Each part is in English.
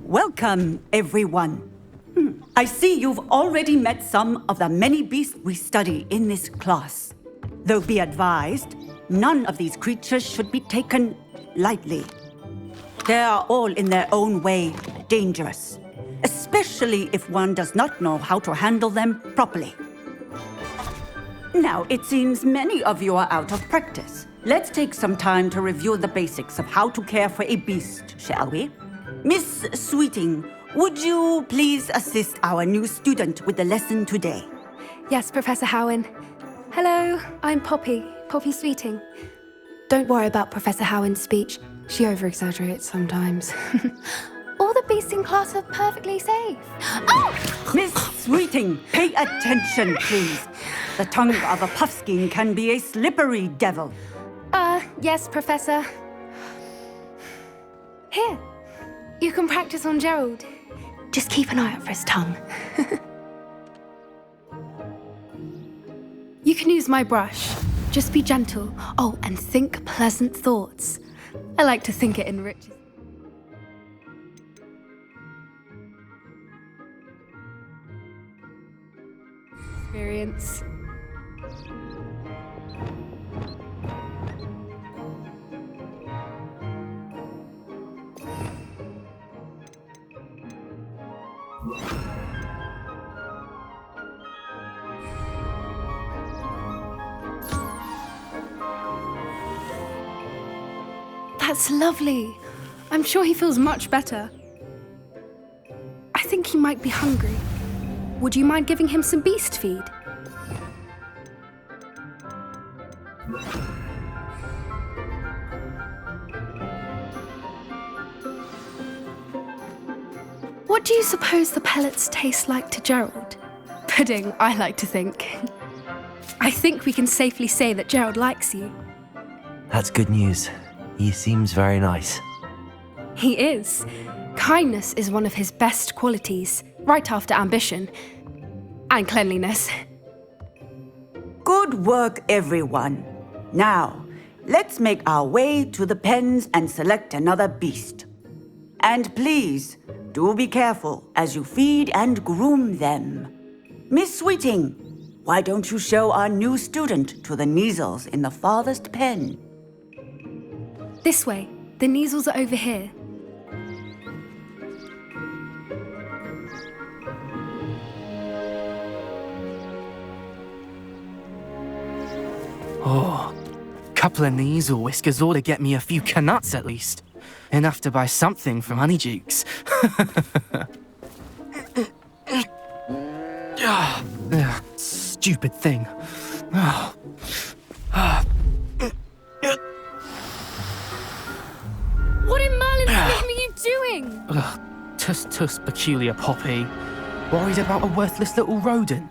Welcome, everyone. I see you've already met some of the many beasts we study in this class. Though be advised, none of these creatures should be taken lightly. They are all in their own way dangerous, especially if one does not know how to handle them properly. Now, it seems many of you are out of practice. Let's take some time to review the basics of how to care for a beast, shall we? Miss Sweeting, would you please assist our new student with the lesson today? Yes, Professor Howen. Hello, I'm Poppy Sweeting. Don't worry about Professor Howen's speech. She over-exaggerates sometimes. All the beasts in class are perfectly safe. Oh! Miss Sweeting, pay attention, please. The tongue of a puffskein can be a slippery devil. Yes, Professor. Here, you can practice on Gerald. Just keep an eye out for his tongue. You can use my brush. Just be gentle. Oh, and think pleasant thoughts. I like to think it enriches. Experience. That's lovely. I'm sure he feels much better. I think he might be hungry. Would you mind giving him some beast feed? What do you suppose the pellets taste like to Gerald? Pudding, I like to think. I think we can safely say that Gerald likes you. That's good news. He seems very nice. He is. Kindness is one of his best qualities, right after ambition. And cleanliness. Good work, everyone. Now, let's make our way to the pens and select another beast. And please, do be careful as you feed and groom them. Miss Sweeting, why don't you show our new student to the Neasels in the farthest pen? This way. The Neasels are over here. Oh, couple of Neasel whiskers ought to get me a few canuts at least. Enough to buy something from Honeydukes. Stupid thing. What in Merlin's name are you doing? Tuss, peculiar Poppy. Worried about a worthless little rodent.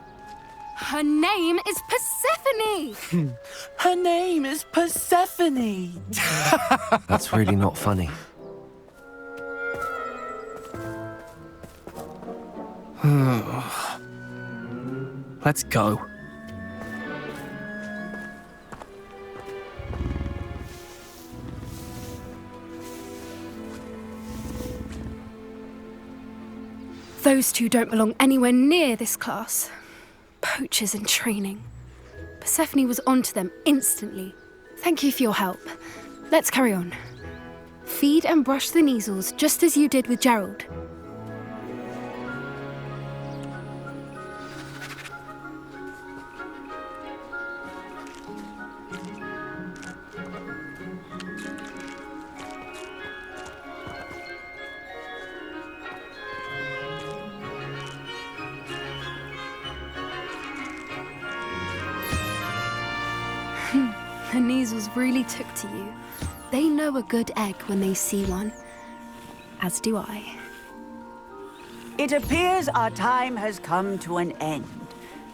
Her name is Persephone! Her name is Persephone! That's really not funny. Let's go. Those two don't belong anywhere near this class. Poachers in training. Persephone was onto them instantly. Thank you for your help. Let's carry on. Feed and brush the Neasels just as you did with Gerald. The Neasels really took to you. They know a good egg when they see one. As do I. It appears our time has come to an end.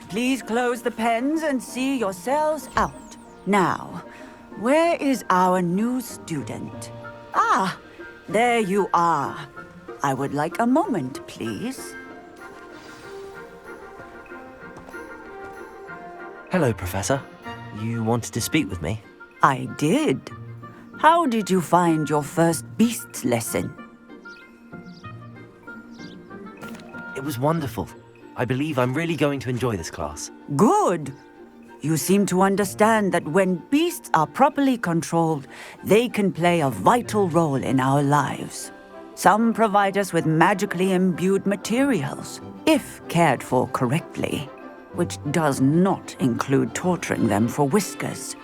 Please close the pens and see yourselves out. Now, where is our new student? Ah, there you are. I would like a moment, please. Hello, Professor. You wanted to speak with me? I did. How did you find your first beasts lesson? It was wonderful. I believe I'm really going to enjoy this class. Good. You seem to understand that when beasts are properly controlled, they can play a vital role in our lives. Some provide us with magically imbued materials, if cared for correctly, which does not include torturing them for whiskers.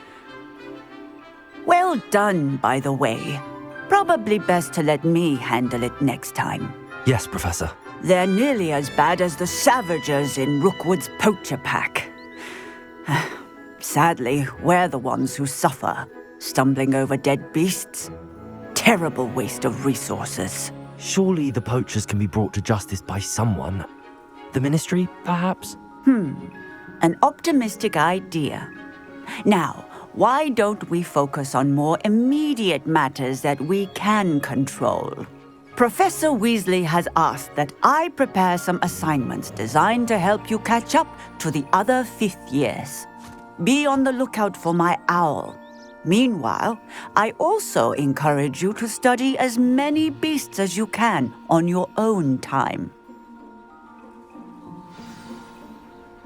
Well done, by the way. Probably best to let me handle it next time. Yes, Professor. They're nearly as bad as the Savagers in Rookwood's poacher pack. Sadly, we're the ones who suffer, stumbling over dead beasts. Terrible waste of resources. Surely the poachers can be brought to justice by someone. The Ministry, perhaps? An optimistic idea. Now, why don't we focus on more immediate matters that we can control? Professor Weasley has asked that I prepare some assignments designed to help you catch up to the other fifth years. Be on the lookout for my owl. Meanwhile, I also encourage you to study as many beasts as you can on your own time.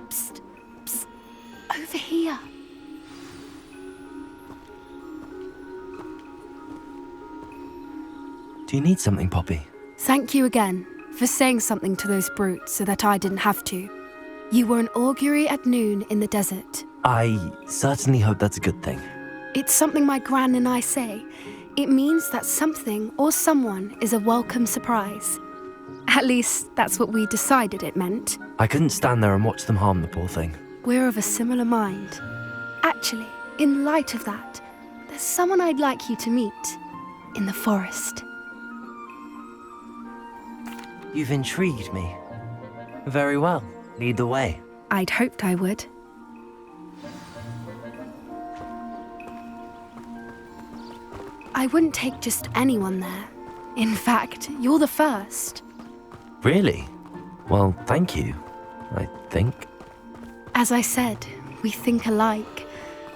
Psst, psst, over here. Do you need something, Poppy? Thank you again for saying something to those brutes so that I didn't have to. You were an augury at noon in the desert. I certainly hope that's a good thing. It's something my gran and I say. It means that something or someone is a welcome surprise. At least, that's what we decided it meant. I couldn't stand there and watch them harm the poor thing. We're of a similar mind. Actually, in light of that, there's someone I'd like you to meet in the forest. You've intrigued me. Very well. Lead the way. I'd hoped I would. I wouldn't take just anyone there. In fact, you're the first. Really? Well, thank you, I think. As I said, we think alike.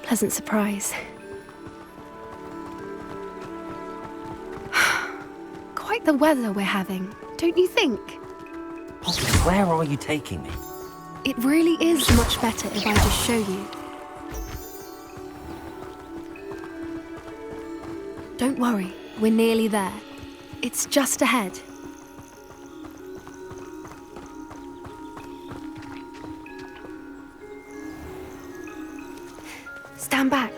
Pleasant surprise. Quite the weather we're having, don't you think? Poppy, where are you taking me? It really is much better if I just show you. Don't worry, we're nearly there. It's just ahead. Stand back.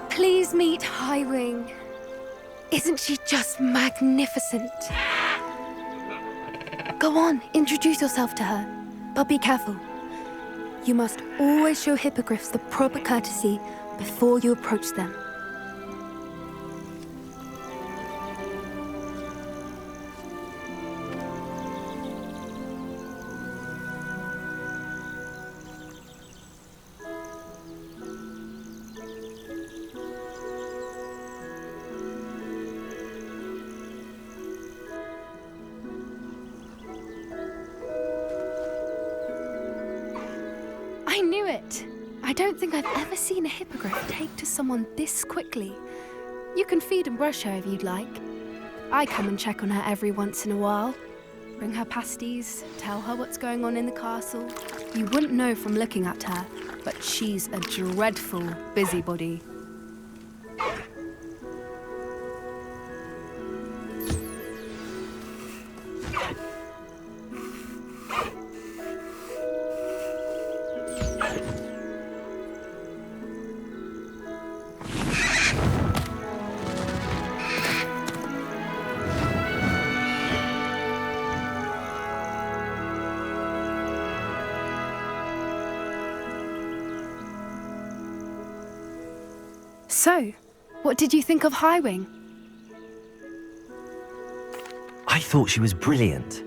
Please meet Highwing. Isn't she just magnificent? Go on, introduce yourself to her. But be careful. You must always show hippogriffs the proper courtesy before you approach them. I knew it! I don't think I've ever seen a hippogriff take to someone this quickly. You can feed and brush her if you'd like. I come and check on her every once in a while. Bring her pasties, tell her what's going on in the castle. You wouldn't know from looking at her, but she's a dreadful busybody. So, what did you think of Highwing? I thought she was brilliant.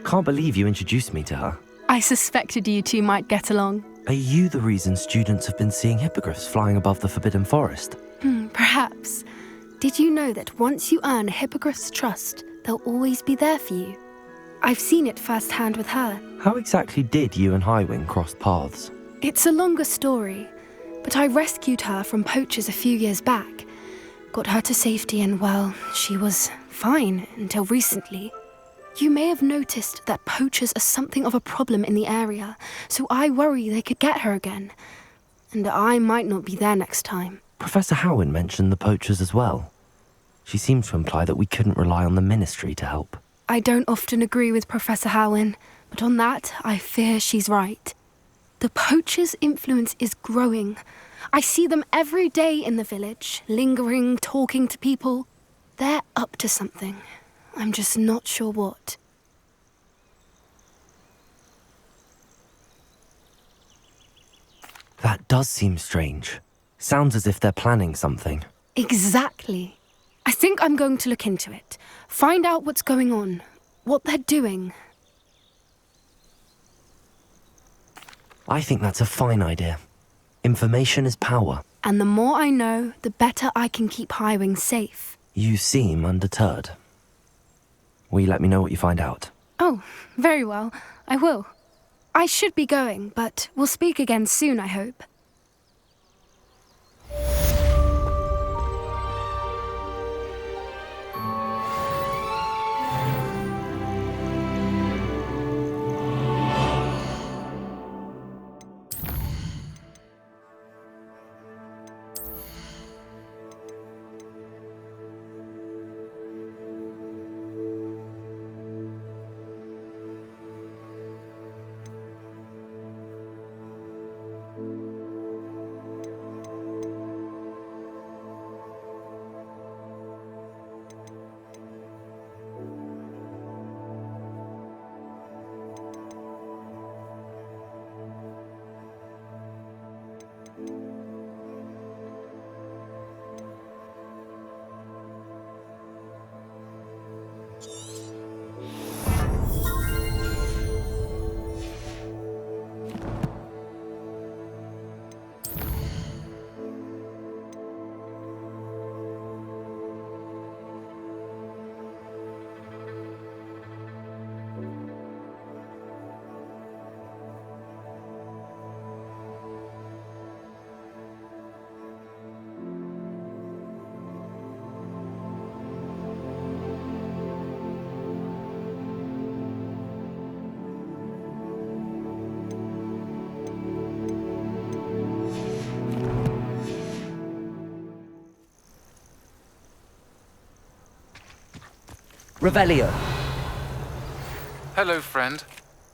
Can't believe you introduced me to her. I suspected you two might get along. Are you the reason students have been seeing hippogriffs flying above the Forbidden Forest? Perhaps. Did you know that once you earn Hippogriff's trust, they'll always be there for you? I've seen it firsthand with her. How exactly did you and Highwing cross paths? It's a longer story, but I rescued her from poachers a few years back. Got her to safety and, well, she was fine until recently. You may have noticed that poachers are something of a problem in the area, so I worry they could get her again. And I might not be there next time. Professor Howin mentioned the poachers as well. She seemed to imply that we couldn't rely on the Ministry to help. I don't often agree with Professor Howin, but on that, I fear she's right. The poachers' influence is growing. I see them every day in the village, lingering, talking to people. They're up to something. I'm just not sure what. That does seem strange. Sounds as if they're planning something. Exactly. I think I'm going to look into it. Find out what's going on, what they're doing. I think that's a fine idea. Information is power. And the more I know, the better I can keep Highwing safe. You seem undeterred. Will you let me know what you find out? Oh, very well. I will. I should be going, but we'll speak again soon, I hope. Revelio. Hello, friend.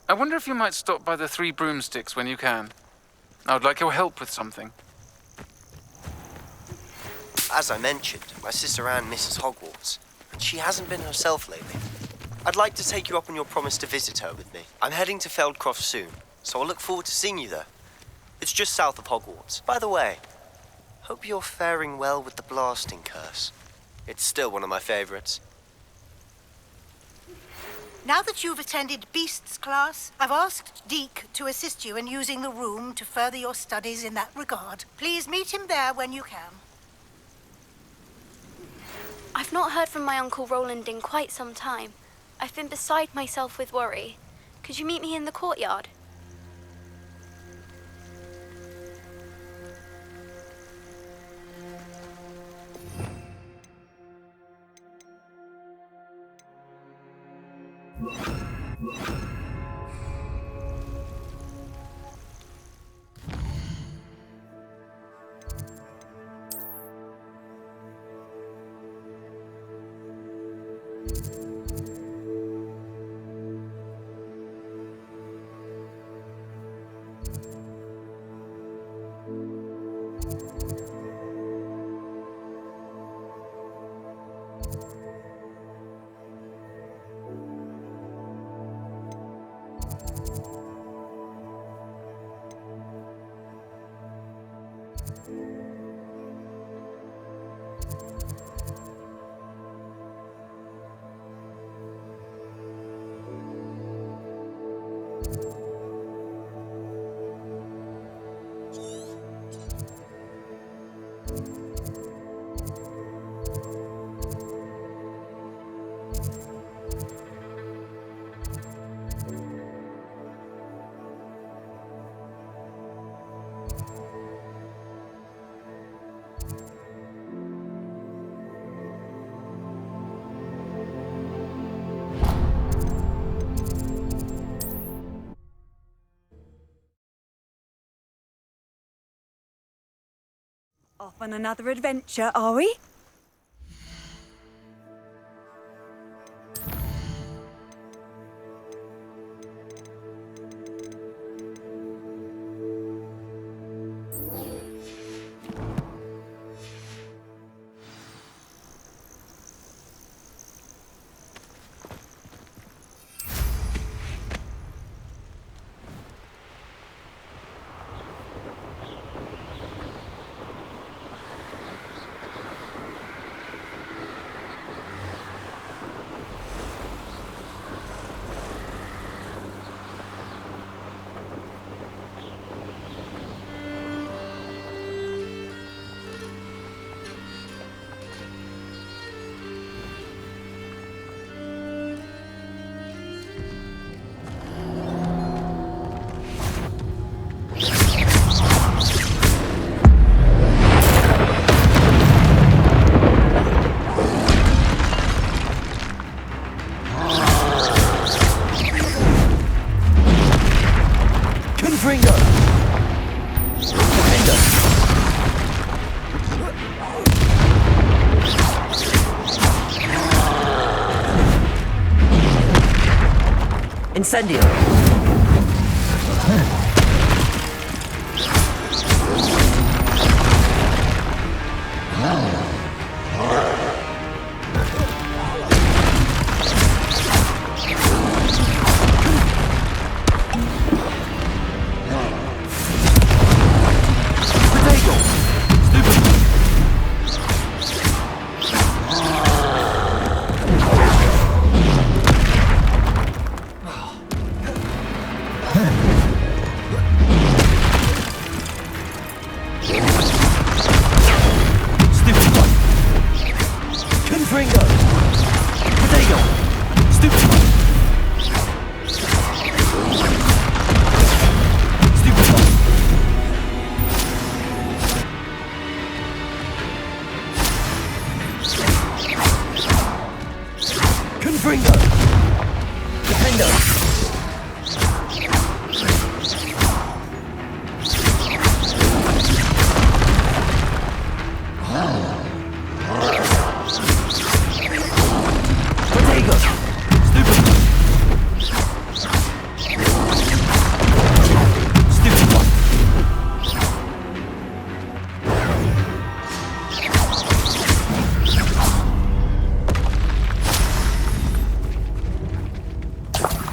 I wonder if you might stop by the Three Broomsticks when you can. I would like your help with something. As I mentioned, my sister Anne misses Hogwarts, and she hasn't been herself lately. I'd like to take you up on your promise to visit her with me. I'm heading to Feldcroft soon, so I'll look forward to seeing you there. It's just south of Hogwarts. By the way, hope you're faring well with the blasting curse. It's still one of my favorites. Now that you've attended Beasts class, I've asked Deke to assist you in using the room to further your studies in that regard. Please meet him there when you can. I've not heard from my Uncle Roland in quite some time. I've been beside myself with worry. Could you meet me in the courtyard? Off on another adventure, are we? Incendio!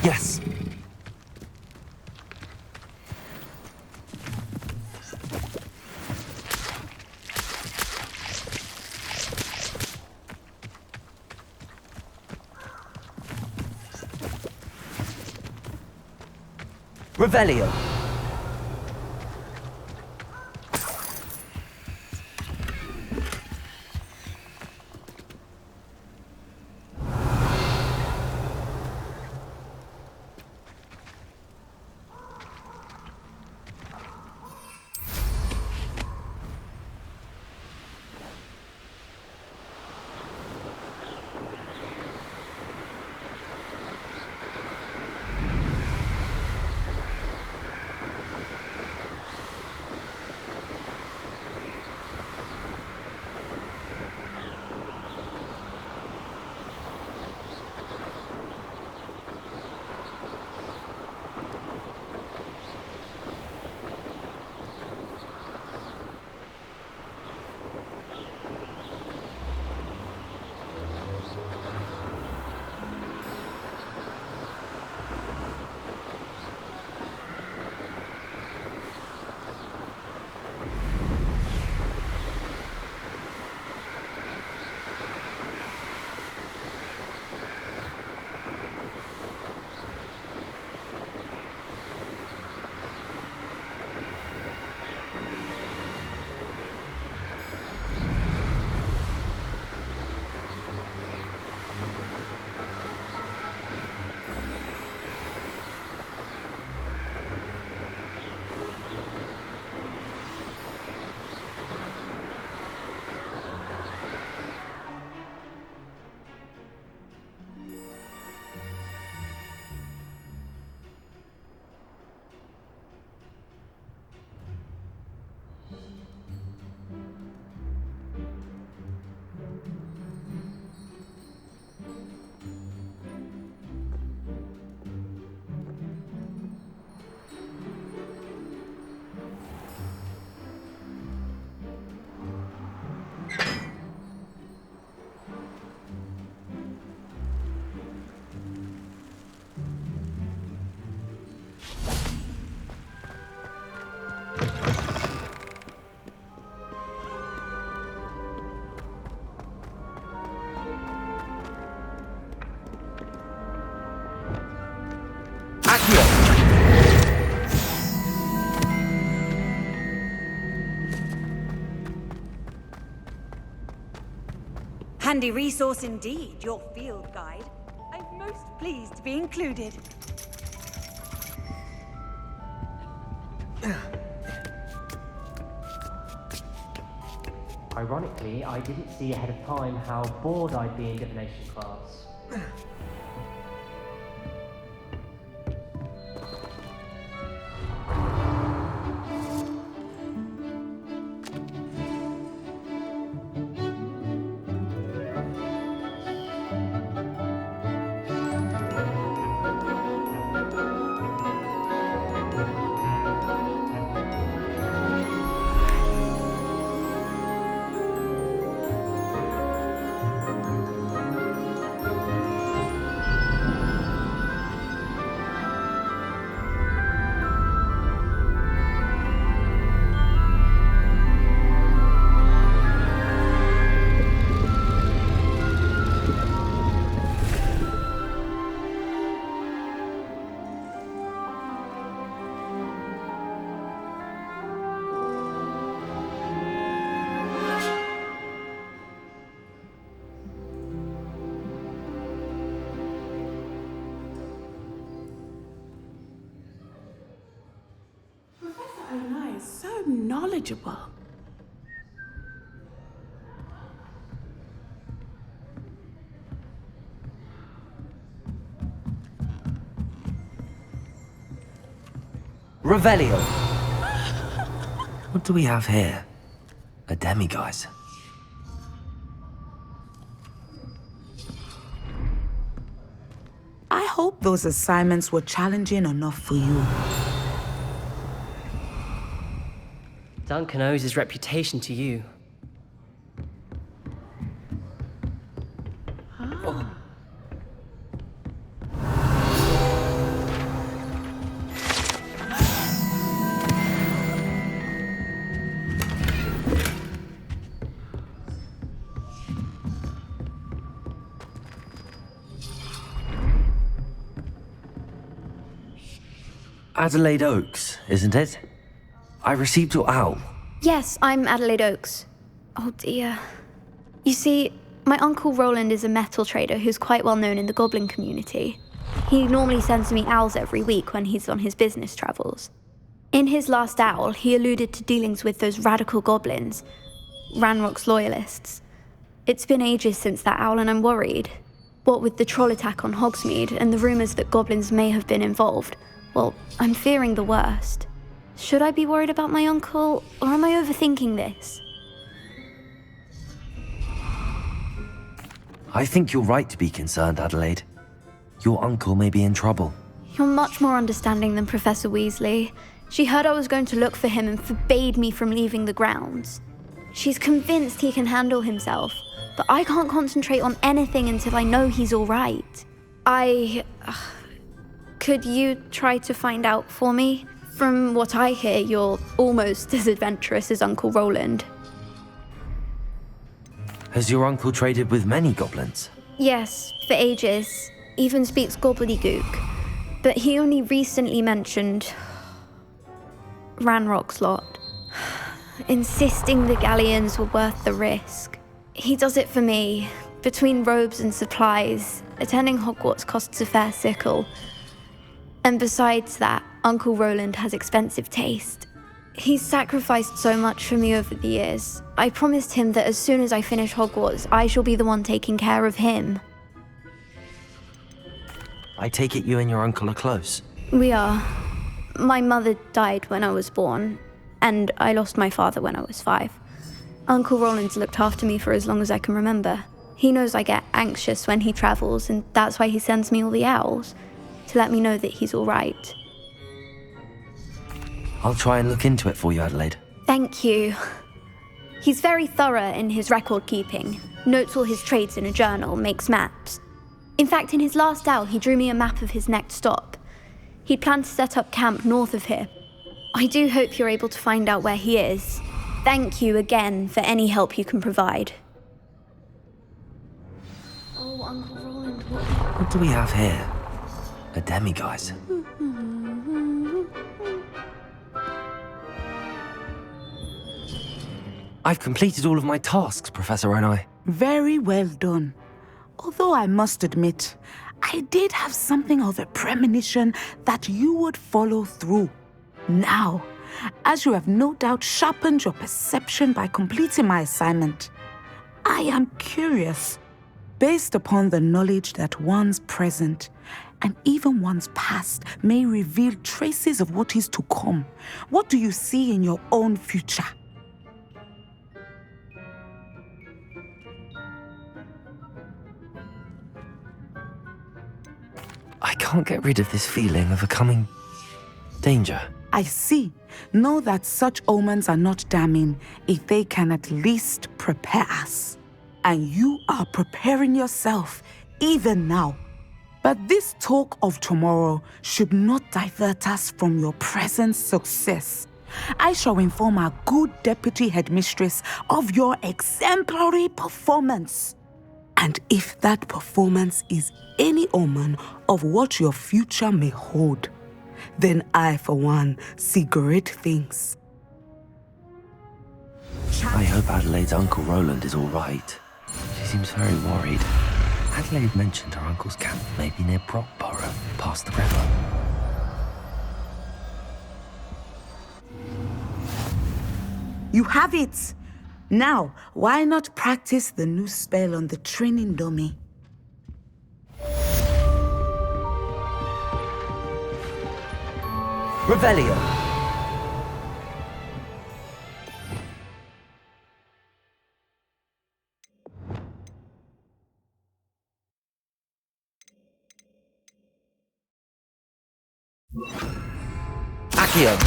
Yes. Revelio. Handy resource indeed, your field guide. I'm most pleased to be included. Ironically, I didn't see ahead of time how bored I'd be in divination class. Is so knowledgeable. Revelio! What do we have here? A demiguise. I hope those assignments were challenging enough for you. Duncan owes his reputation to you. Adelaide Oaks, isn't it? I received your owl. Yes, I'm Adelaide Oaks. Oh dear. You see, my Uncle Roland is a metal trader who's quite well known in the goblin community. He normally sends me owls every week when he's on his business travels. In his last owl, he alluded to dealings with those radical goblins, Ranrock's loyalists. It's been ages since that owl and I'm worried. What with the troll attack on Hogsmeade and the rumours that goblins may have been involved, well, I'm fearing the worst. Should I be worried about my uncle, or am I overthinking this? I think you're right to be concerned, Adelaide. Your uncle may be in trouble. You're much more understanding than Professor Weasley. She heard I was going to look for him and forbade me from leaving the grounds. She's convinced he can handle himself, but I can't concentrate on anything until I know he's all right. Could you try to find out for me? From what I hear, you're almost as adventurous as Uncle Roland. Has your uncle traded with many goblins? Yes, for ages. Even speaks gobbledygook. But he only recently mentioned Ranrock's lot, insisting the galleons were worth the risk. He does it for me. Between robes and supplies, attending Hogwarts costs a fair sickle. And besides that, Uncle Roland has expensive taste. He's sacrificed so much for me over the years. I promised him that as soon as I finish Hogwarts, I shall be the one taking care of him. I take it you and your uncle are close. We are. My mother died when I was born, and I lost my father when I was 5. Uncle Roland's looked after me for as long as I can remember. He knows I get anxious when he travels, and that's why he sends me all the owls, to let me know that he's all right. I'll try and look into it for you, Adelaide. Thank you. He's very thorough in his record keeping, notes all his trades in a journal, makes maps. In fact, in his last owl, he drew me a map of his next stop. He'd planned to set up camp north of here. I do hope you're able to find out where he is. Thank you again for any help you can provide. Oh, Uncle Roland, What do we have here? A demiguise. I've completed all of my tasks, Professor Onai. Very well done. Although I must admit, I did have something of a premonition that you would follow through. Now, as you have no doubt sharpened your perception by completing my assignment, I am curious, based upon the knowledge that one's present and even one's past may reveal traces of what is to come. What do you see in your own future? I can't get rid of this feeling of a coming danger. I see. Know that such omens are not damning if they can at least prepare us. And you are preparing yourself, even now. But this talk of tomorrow should not divert us from your present success. I shall inform our good deputy headmistress of your exemplary performance. And if that performance is any omen of what your future may hold, then I, for one, see great things. I hope Adelaide's Uncle Roland is all right. She seems very worried. Adelaide mentioned her uncle's camp may be near Brockborough, past the river. You have it! Now, why not practice the new spell on the training dummy? Revelio! Accio!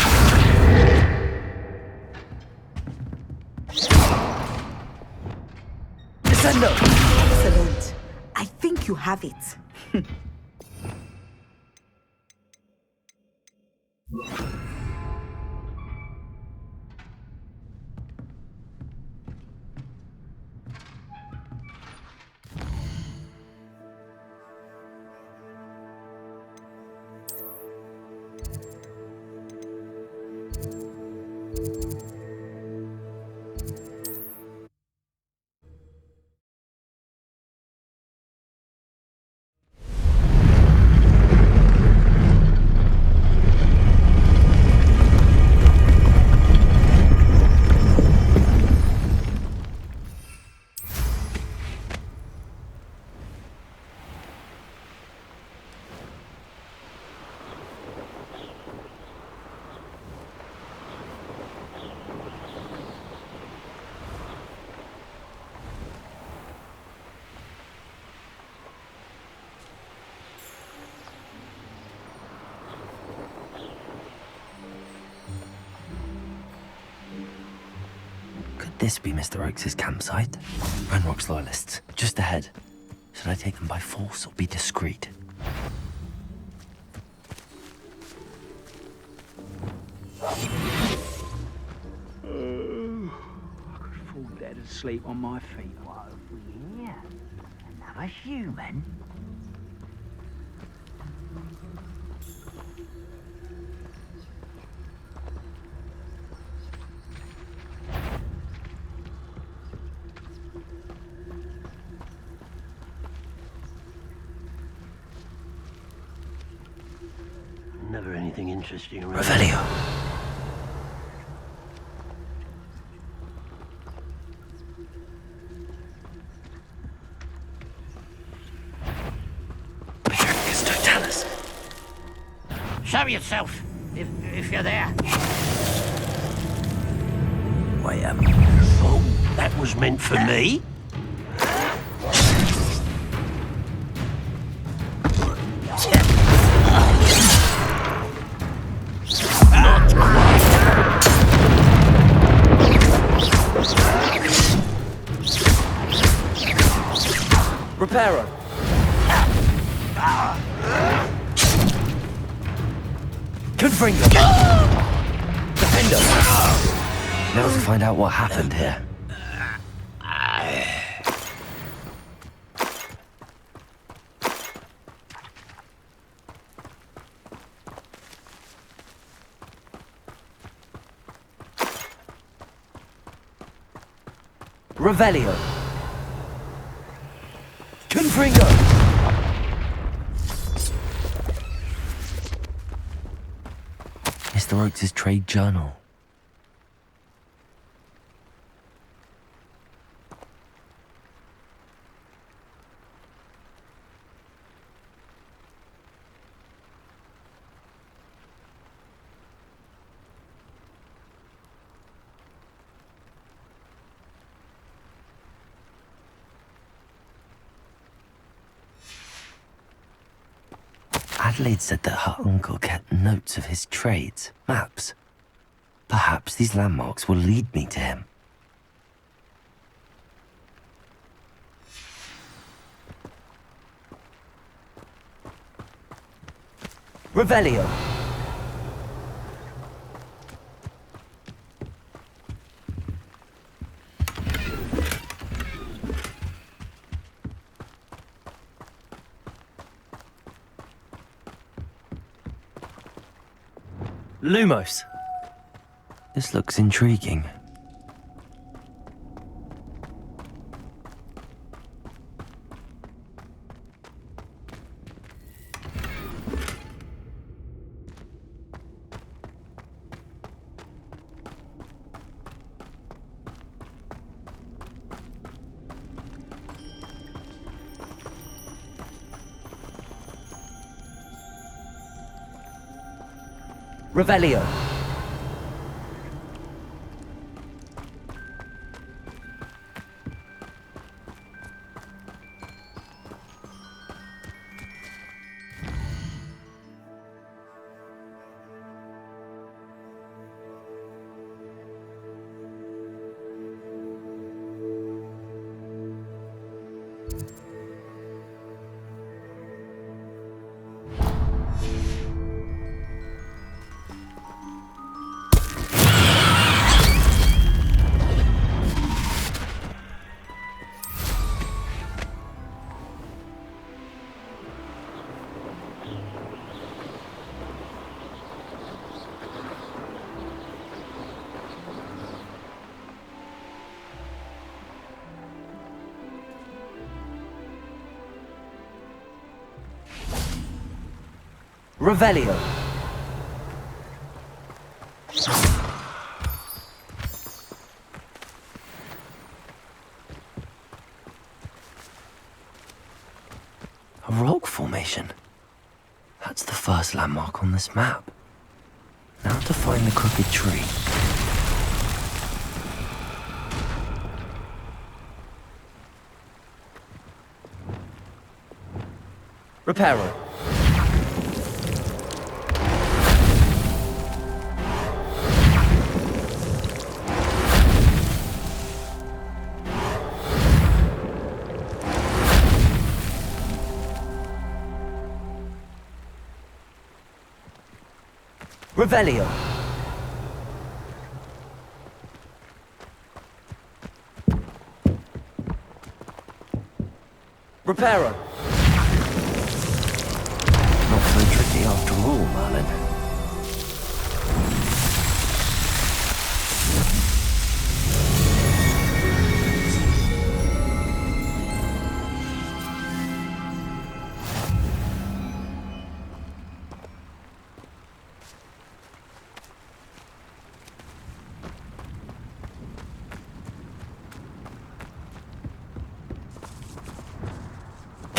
Descendo! Excellent. I think you have it. This be Mr. Oakes' campsite? Ranrock's loyalists, just ahead. Should I take them by force or be discreet? I could fall dead asleep on my feet. What have we here? Another human? Never anything interesting around. Revelio. Show yourself, if you're there. Wait a minute. Oh, that was meant for me. Not quite. Reparo. Confringo. Defender. Now to find out what happened here. Revelio. Confringo. Mr. Oakes' trade journal. Adelaide said that her uncle kept notes of his trades, maps. Perhaps these landmarks will lead me to him. Revelio. Lumos. This looks intriguing. Revelio. Revelio. A rock formation. That's the first landmark on this map. Now to find the crooked tree. Reparo. Revelio. Reparo. Not so tricky after all, Merlin.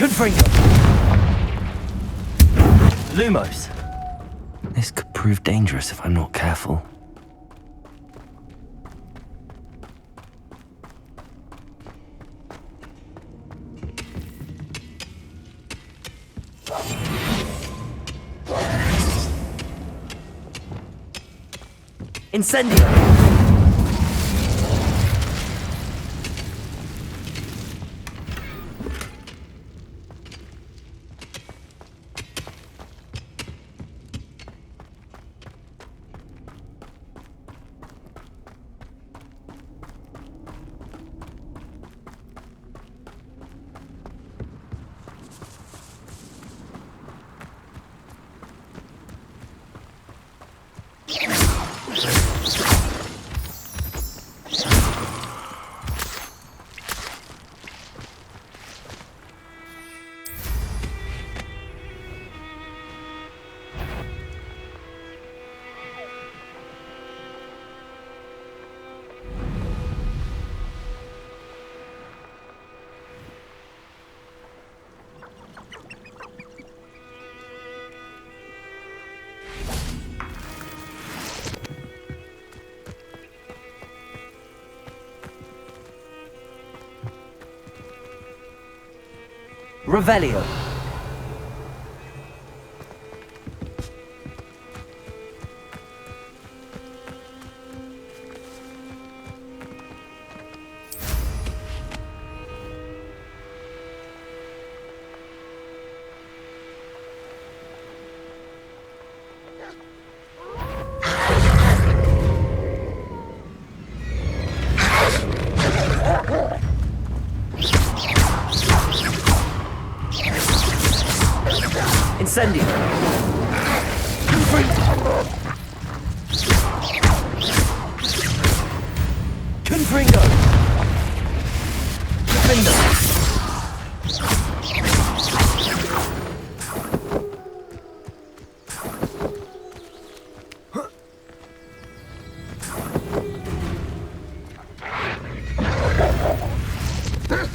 Confringo. Lumos. This could prove dangerous if I'm not careful. Incendio. Revelio. Incendio. Confringo. Defender.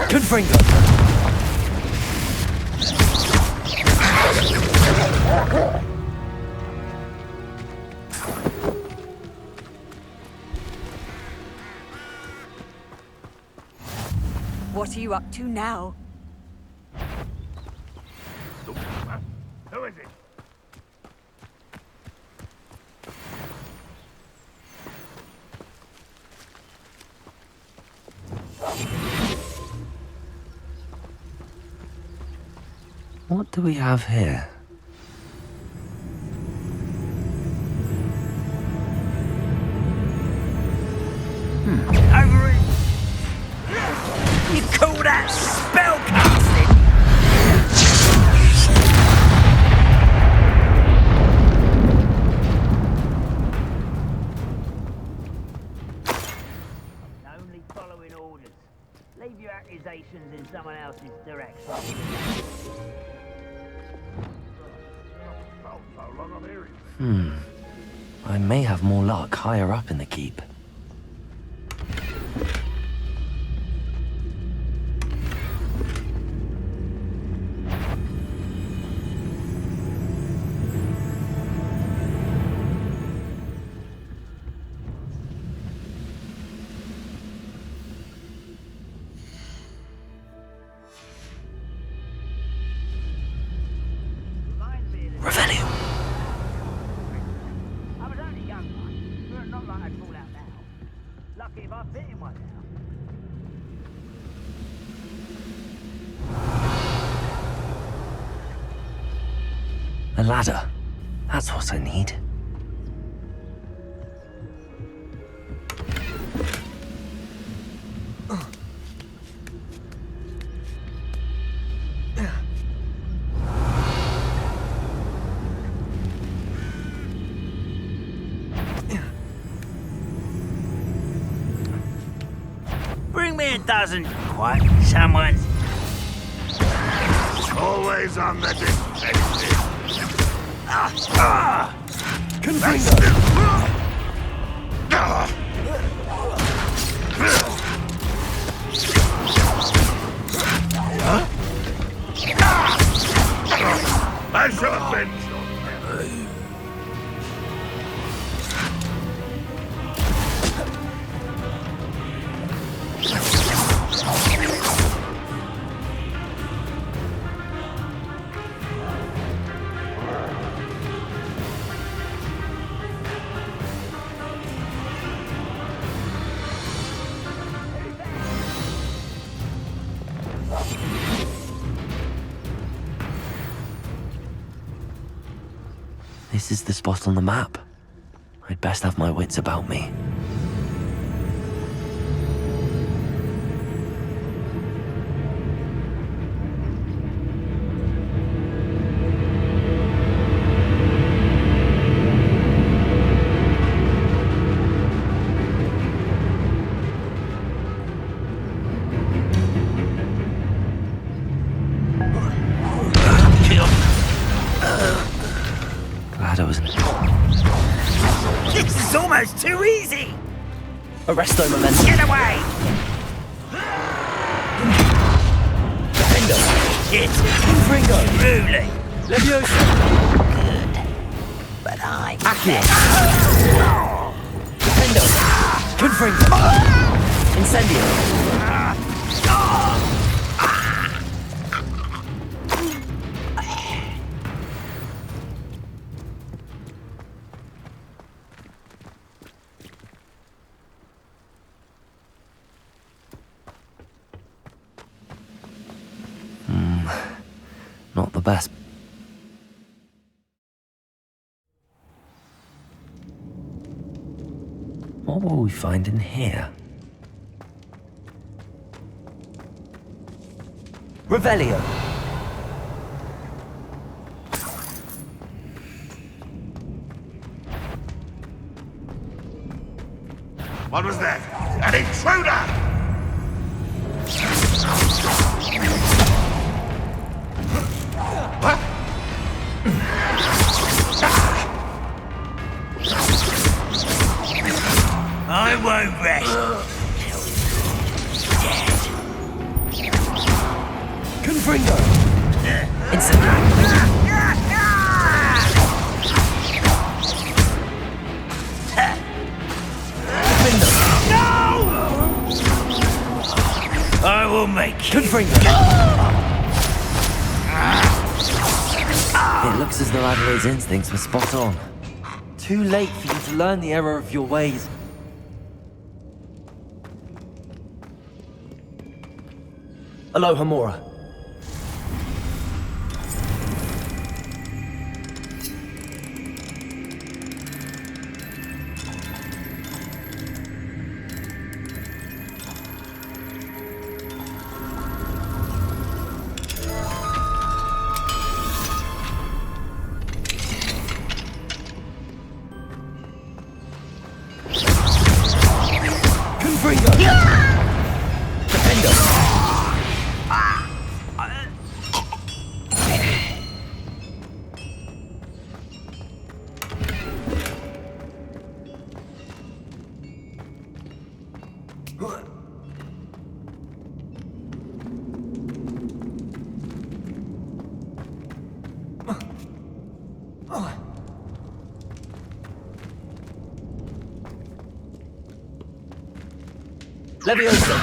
Confringo. What are you up to now? Who is it? What do we have here? Over it! You call that spellcasting? Only following orders. Leave your accusations in someone else's direction. I may have more luck higher up in the keep. Revelio. I was only young, but not like I'd fall out now. Lucky if I fit in one now. A ladder. That's what I need. Bring me a dozen, quite someone. Always on the defensive. I shall avenge your memory. This is the spot on the map. I'd best have my wits about me. Glad I was... This is almost too easy! Arresto momentum. Get away! Defender. Shit! Confringo. Truly! Leviosa. Good. But I'm... Accio. Defender. Confringo. Incendio. best. What will we find in here? Revelio! What was that? An intruder! What? I won't rest. Confringo! Instantly! I will make you. Confringo! It looks as though Adelaide's instincts were spot on. Too late for you to learn the error of your ways. Aloha, Mora. Levioso!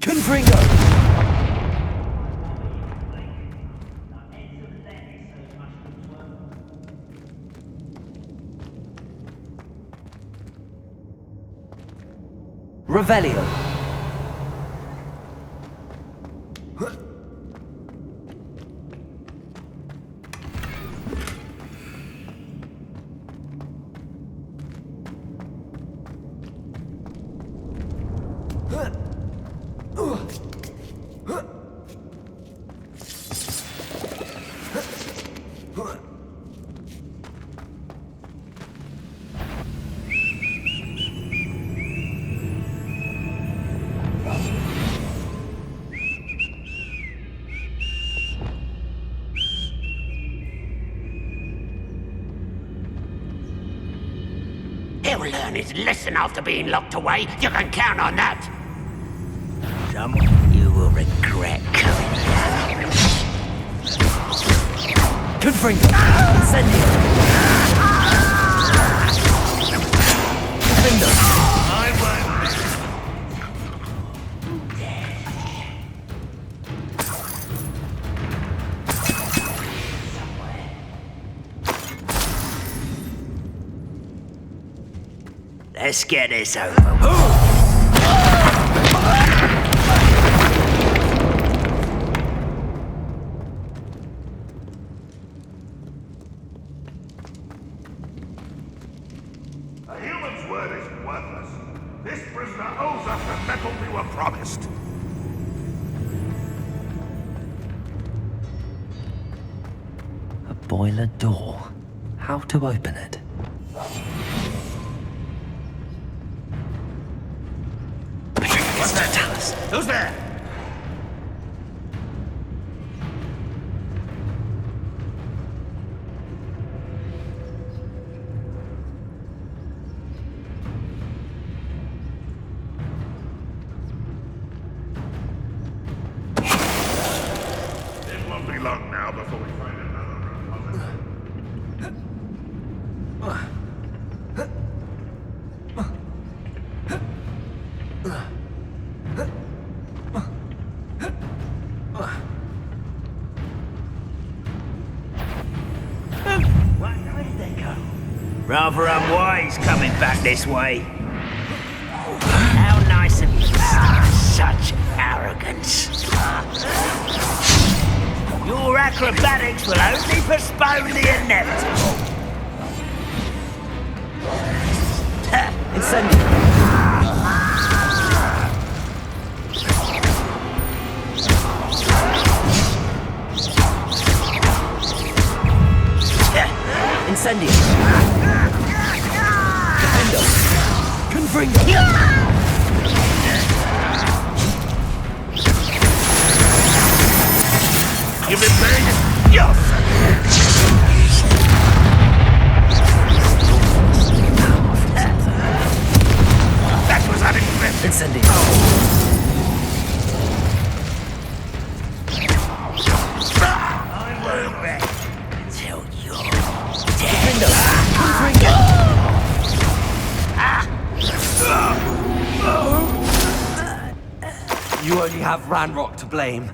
Confringo! Revelio! He'll learn his lesson after being locked away. You can count on that. Someone you will regret coming here. Confringo! Incendio! Confringo! I won't. Let's get this over with. A human's word is worthless. This prisoner owes us the metal we were promised. A boiler door. How to open it? What's that? Tell us. Who's there? It won't be long now before we find another repository. Where did they go? Rather unwise coming back this way. How nice of you. Such arrogance. acrobatics will only postpone the inevitable. Incendio. Defendo. Confringo. You've been playing it? Yes! That was unexpected. Incendio. I won't rest until you're dead. You only have Ranrock to blame.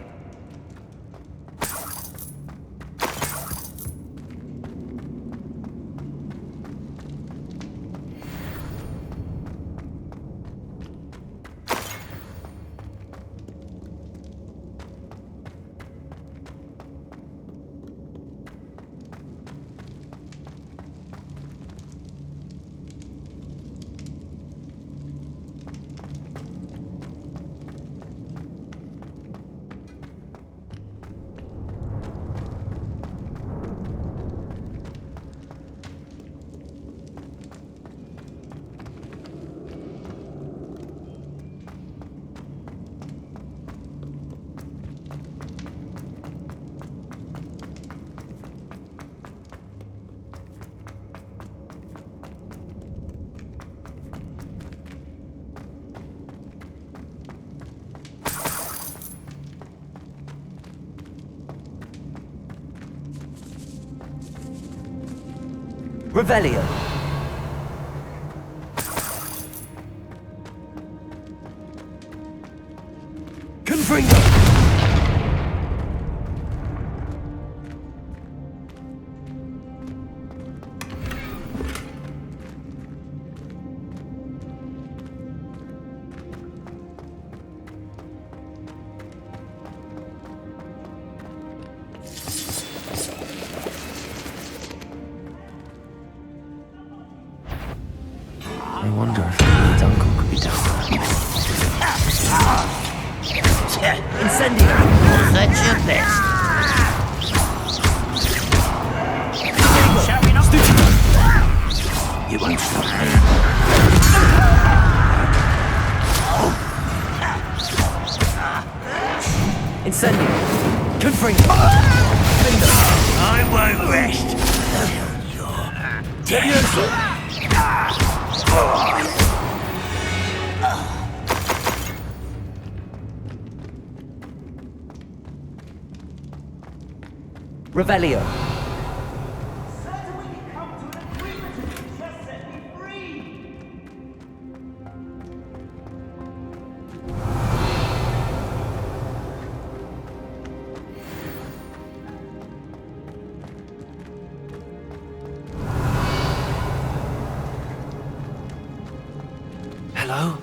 Revelio. Confringo. I wonder if Adelaide's uncle could be down there. Incendio! That's your best. You won't stop me. Incendio! Confringo! I won't rest until you're dead. Revelio. Hello?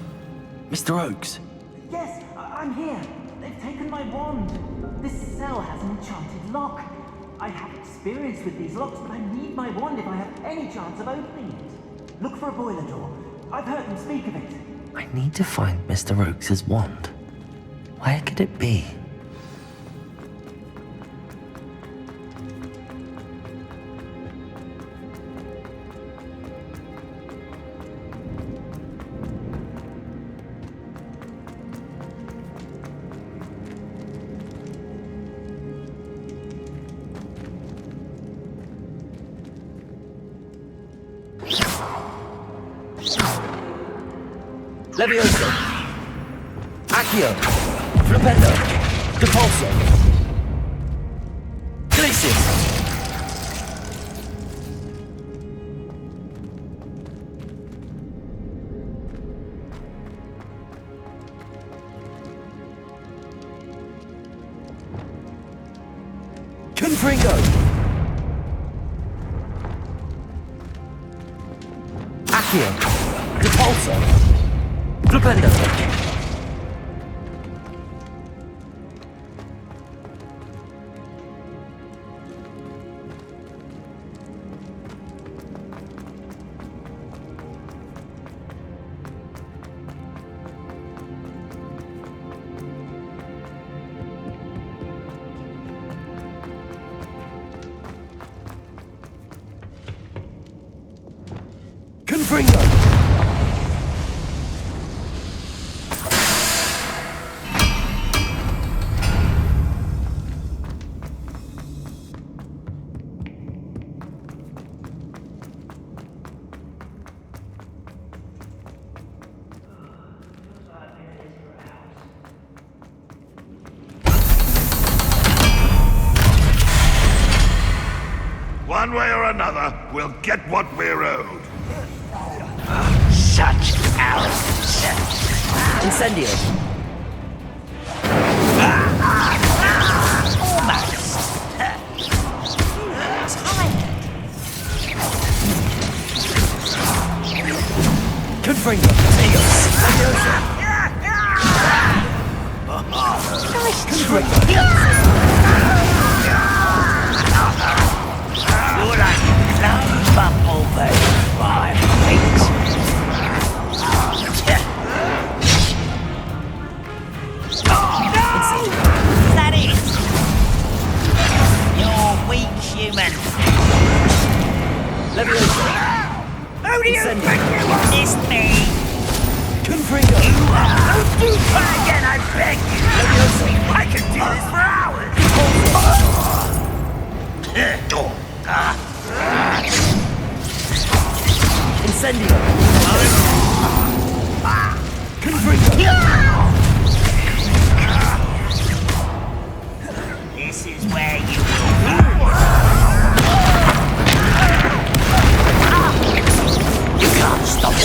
Mr. Oakes? Yes, I'm here. They've taken my wand. This cell has an enchanted lock. I have experience with these locks, but I need my wand if I have any chance of opening it. Look for a boiler door. I've heard them speak of it. I need to find Mr. Oakes' wand. Where could it be? Levioso, Accio, Flipendo, Depulso, Glacius. Confringo, Accio, Depulso. Flipendo! Confringo! One way or another, we'll get what we're owed. Such arrogance. Incendio! Almost. Confringo! Nice Confringo! You're like clown bumblebee, my feet. Is that it? You're weak, human. Who do you think you are? It's me. Confringo! Don't do that again, I beg you. I can do this for hours. Incendio! Confringo! This is where you will go. You can't stop me.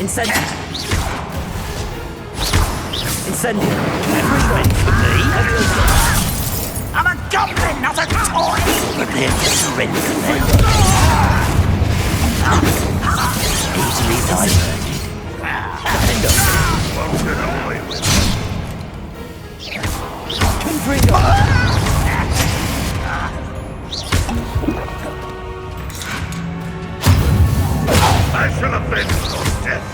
Incendio! Incendio! I'm a goblin, not a toy! Prepare to surrender then. Easily diverted. Confringo! I shall avenge your death.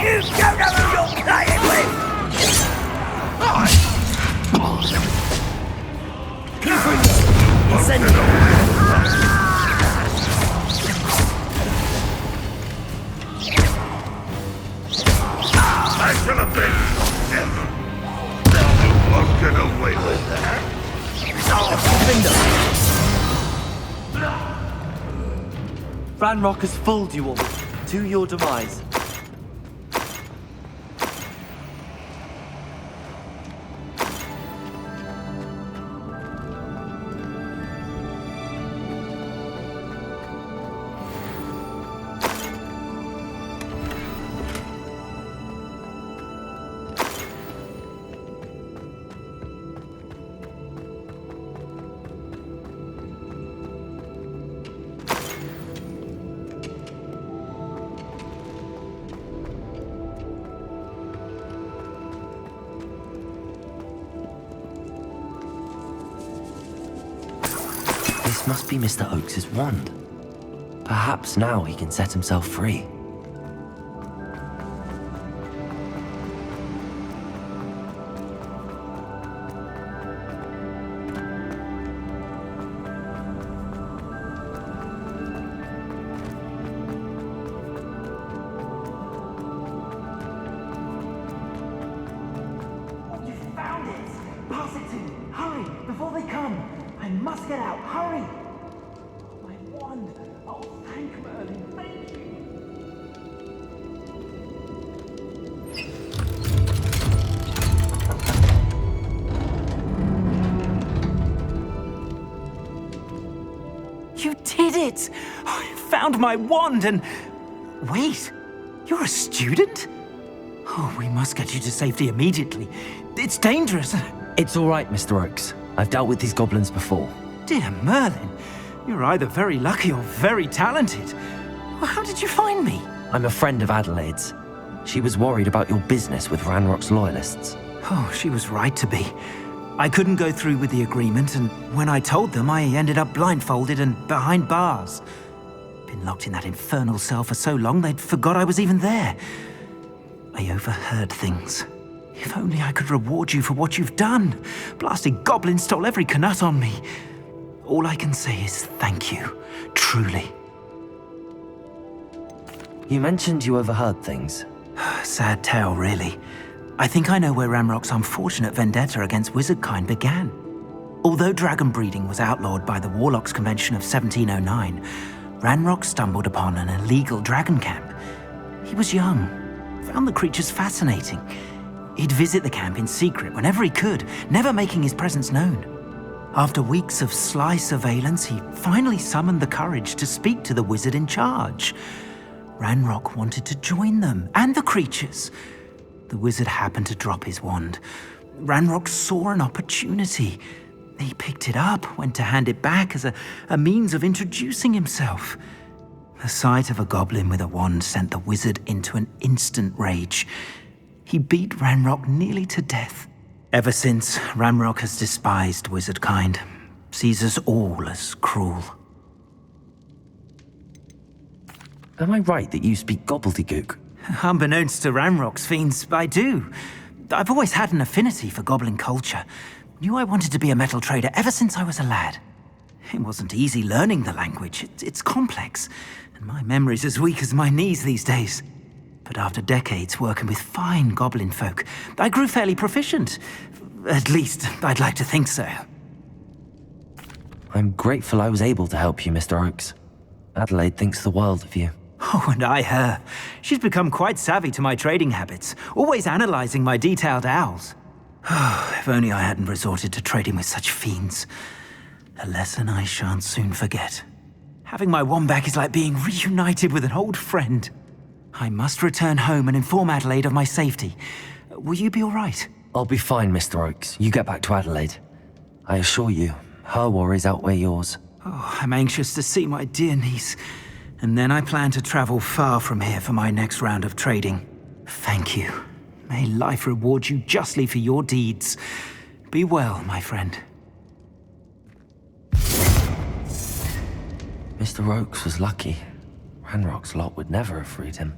You don't know who you're playing with! Confringo! Incendio! I shall avenge your death. You won't get away with that. Confringo! Ranrock has fooled you all. To your demise. This must be Mr. Oakes's wand. Perhaps now he can set himself free. You found it! Pass it to me! Hurry! Before they come! I must get out! Hurry! My wand! Oh, thank Merlin! Thank you! You did it! I found my wand and... Wait, you're a student? Oh, we must get you to safety immediately. It's dangerous. It's all right, Mr. Oakes. I've dealt with these goblins before. Dear Merlin, you're either very lucky or very talented. Well, how did you find me? I'm a friend of Adelaide's. She was worried about your business with Ranrock's loyalists. Oh, she was right to be. I couldn't go through with the agreement, and when I told them, I ended up blindfolded and behind bars. Been locked in that infernal cell for so long, they'd forgot I was even there. I overheard things. If only I could reward you for what you've done. Blasted goblins stole every Knut on me. All I can say is thank you, truly. You mentioned you overheard things. Sad tale, really. I think I know where Ranrock's unfortunate vendetta against wizardkind began. Although dragon breeding was outlawed by the Warlocks Convention of 1709, Ranrock stumbled upon an illegal dragon camp. He was young, found the creatures fascinating. He'd visit the camp in secret whenever he could, never making his presence known. After weeks of sly surveillance, he finally summoned the courage to speak to the wizard in charge. Ranrock wanted to join them, and the creatures. The wizard happened to drop his wand. Ranrock saw an opportunity. He picked it up, went to hand it back as a means of introducing himself. The sight of a goblin with a wand sent the wizard into an instant rage. He beat Ranrock nearly to death. Ever since, Ranrock has despised wizardkind, sees us all as cruel. Am I right that you speak gobbledygook? Unbeknownst to Ranrock's fiends, I do. I've always had an affinity for goblin culture. Knew I wanted to be a metal trader ever since I was a lad. It wasn't easy learning the language. It's complex, and my memory's as weak as my knees these days. But after decades working with fine goblin folk, I grew fairly proficient. At least, I'd like to think so. I'm grateful I was able to help you, Mr. Oakes. Adelaide thinks the world of you. Oh, and I her. She's become quite savvy to my trading habits, always analyzing my detailed owls. If only I hadn't resorted to trading with such fiends. A lesson I shan't soon forget. Having my wand back is like being reunited with an old friend. I must return home and inform Adelaide of my safety. Will you be all right? I'll be fine, Mr. Oakes. You get back to Adelaide. I assure you, her worries outweigh yours. Oh, I'm anxious to see my dear niece. And then I plan to travel far from here for my next round of trading. Thank you. May life reward you justly for your deeds. Be well, my friend. Mr. Oakes was lucky. Ranrock's lot would never have freed him.